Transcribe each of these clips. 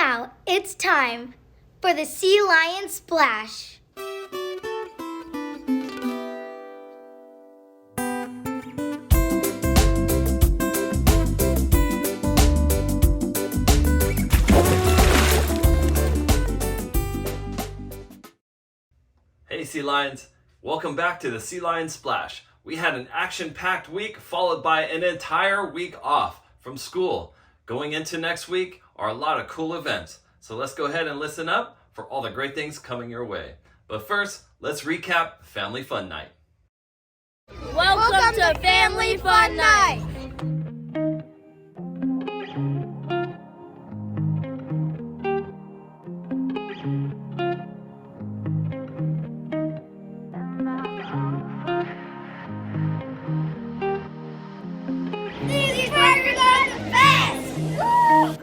now it's time for the Sea Lion Splash. Hey Sea Lions, welcome back to the Sea Lion Splash. We had an action-packed week followed by an entire week off from school. Going into next week are a lot of cool events. So let's go ahead and listen up for all the great things coming your way. But first, let's recap Family Fun Night. Welcome to Family Fun Night! These burgers are the best! Woo!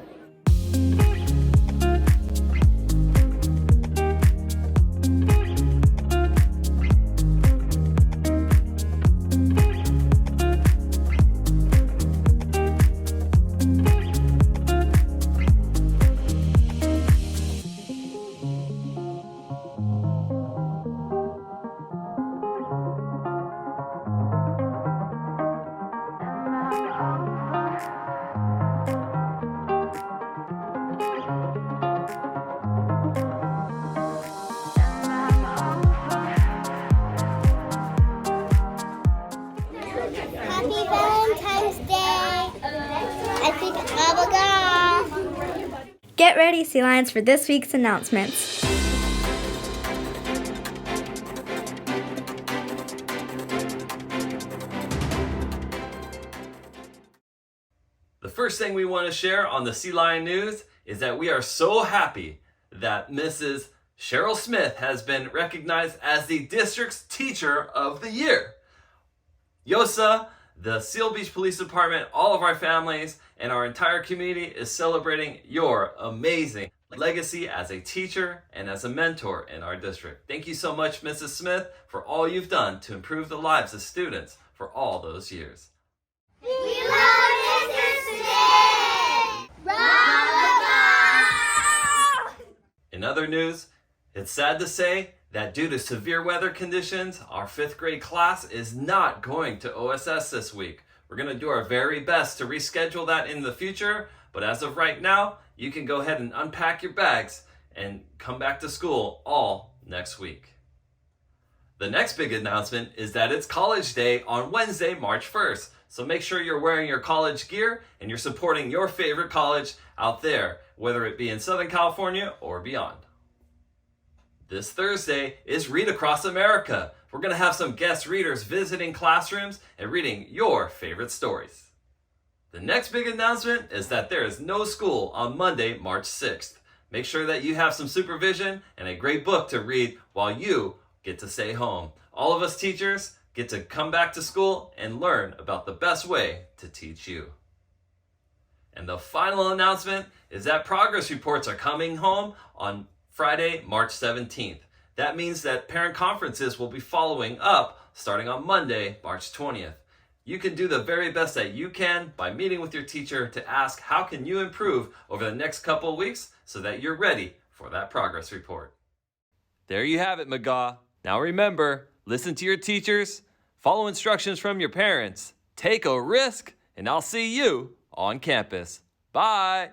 Happy Valentine's Day! I think Abigail. Get ready, Sea Lions, for this week's announcements. The first thing we want to share on the Sea Lion News is that we are so happy that Mrs. Cheryl Smith has been recognized as the district's Teacher of the Year. YOSA, the Seal Beach Police Department, all of our families, and our entire community is celebrating your amazing legacy as a teacher and as a mentor in our district. Thank you so much, Mrs. Smith, for all you've done to improve the lives of students for all those years. We love Mrs. Smith! Bravo! In other news, it's sad to say that due to severe weather conditions, our 5th grade class is not going to OSS this week. We're going to do our very best to reschedule that in the future, but as of right now, you can go ahead and unpack your bags and come back to school all next week. The next big announcement is that it's College Day on Wednesday, March 1st. So make sure you're wearing your college gear and you're supporting your favorite college out there, whether it be in Southern California or beyond. This Thursday is Read Across America. We're going to have some guest readers visiting classrooms and reading your favorite stories. The next big announcement is that there is no school on Monday, March 6th. Make sure that you have some supervision and a great book to read while you get to stay home. All of us teachers get to come back to school and learn about the best way to teach you. And the final announcement is that progress reports are coming home on Friday, March 17th. That means that parent conferences will be following up starting on Monday, March 20th. You can do the very best that you can by meeting with your teacher to ask how can you improve over the next couple of weeks so that you're ready for that progress report. There you have it, McGaw. Now remember, listen to your teachers, follow instructions from your parents, take a risk, and I'll see you on campus. Bye!